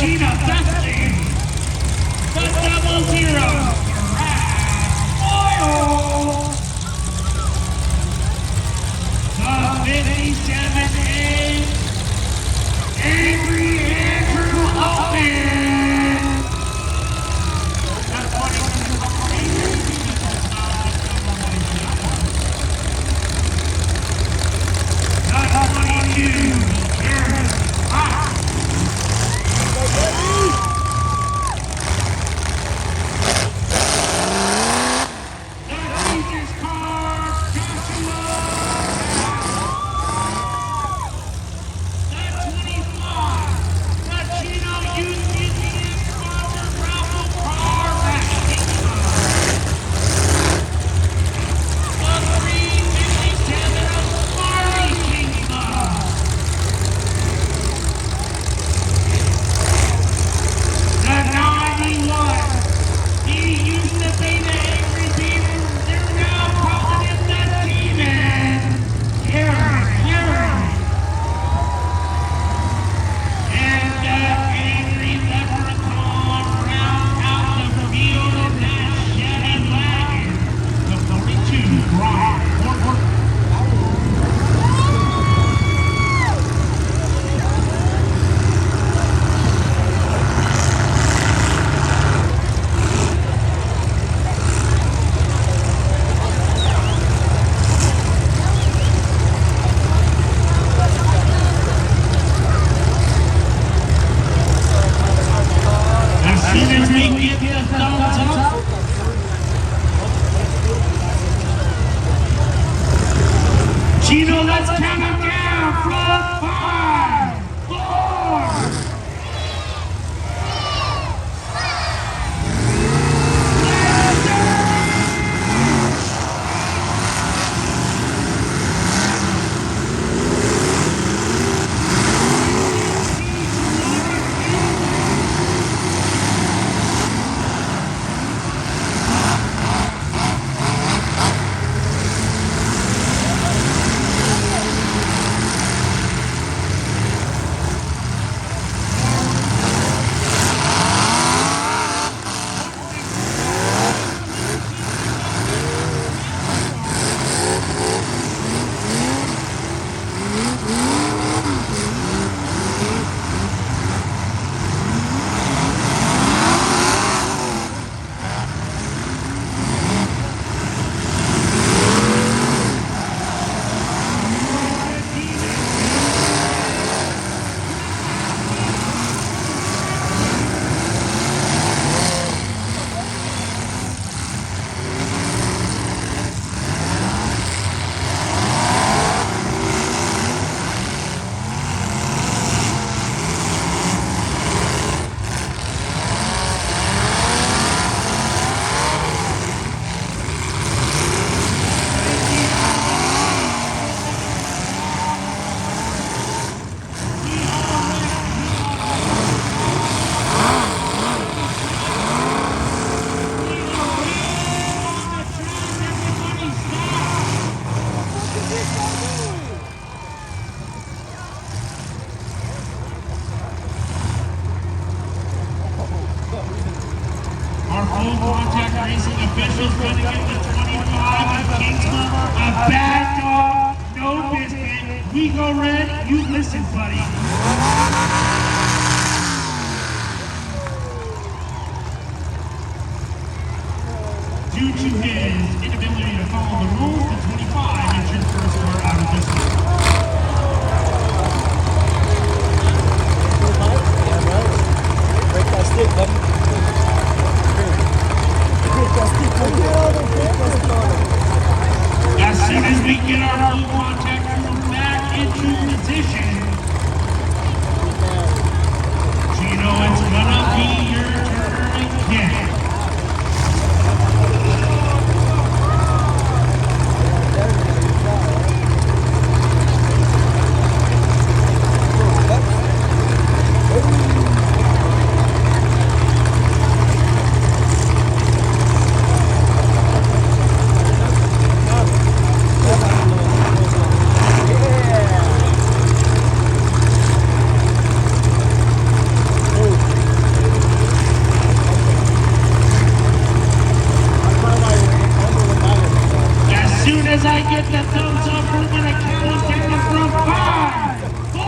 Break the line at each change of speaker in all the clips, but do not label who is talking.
chino dusting the 00 oil. The 57A Angry Andrew Open. That's what he's going to call the 22 Aaron Hot. Chino, let's count them down from 5, 4. Our full contact racing officials going to get the 25 of Kingsman, a bad dog, no biscuit. We go red, you listen, buddy. Due to his inability to follow the rules, the 25 is his first car out of this one.
Break that stick, buddy.
As soon as we get our full contact crew back into position, get the thumbs up. We're going to count them down from 5, 4,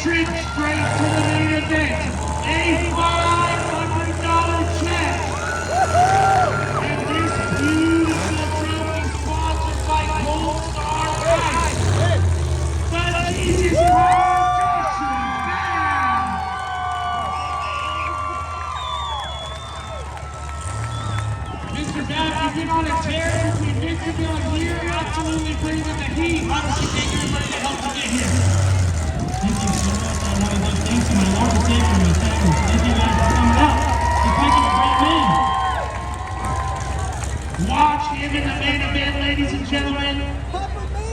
trip straight to the main event. A $500 check. And this beautiful trophy sponsored by Gold Star Rice. The Jesus Christ Band. Mr. Babb, you've been on a tear between Victorville and here. Absolutely bringing the heat. Obviously, thank everybody that helped you get here.
Thank you so much. I want to give thanks to my Lord and Savior, my Savior. Thank you guys for coming out to pick a great man.
Watch him in the main event, ladies and gentlemen.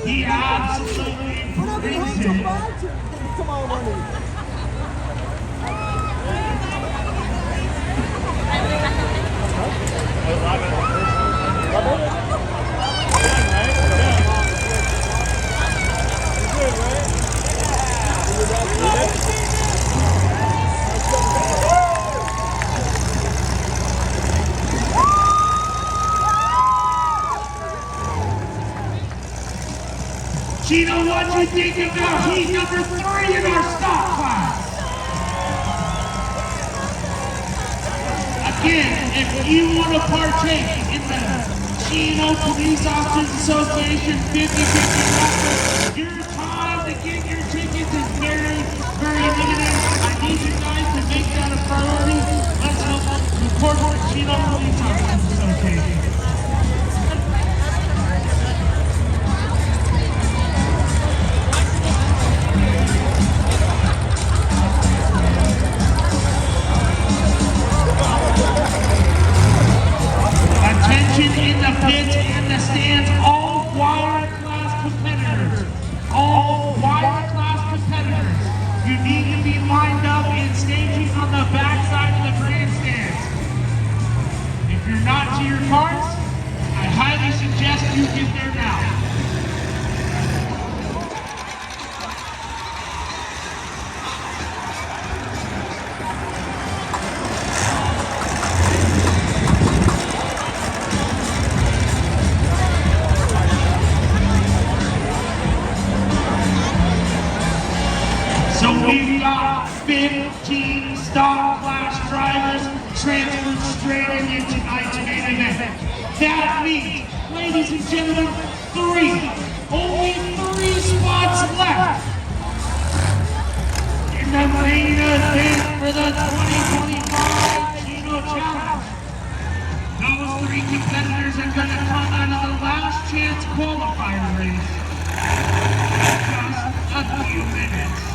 He absolutely brings it.
Come on, money.
Chino, what do you think about heat number 3 in our stock class? Again, if you want to partake in the Chino Police Officers Association 50/50 raffle, your time to get your tickets is very, very limited. I need you guys to make that a priority. Let's help support the Chino Police Officers Association. Attention in the pits and the stands, all wire class competitors. All wire class competitors. You need to be lined up in staging on the back side of the grandstand. If you're not to your cars, I highly suggest you get there now. So we've got 15 stock class drivers transferred straight into tonight's main event. That means, ladies and gentlemen, only three spots left in the main event for the 2025 Chino Challenge. Those 3 competitors are going to come out of the last chance qualifier race in just a few minutes.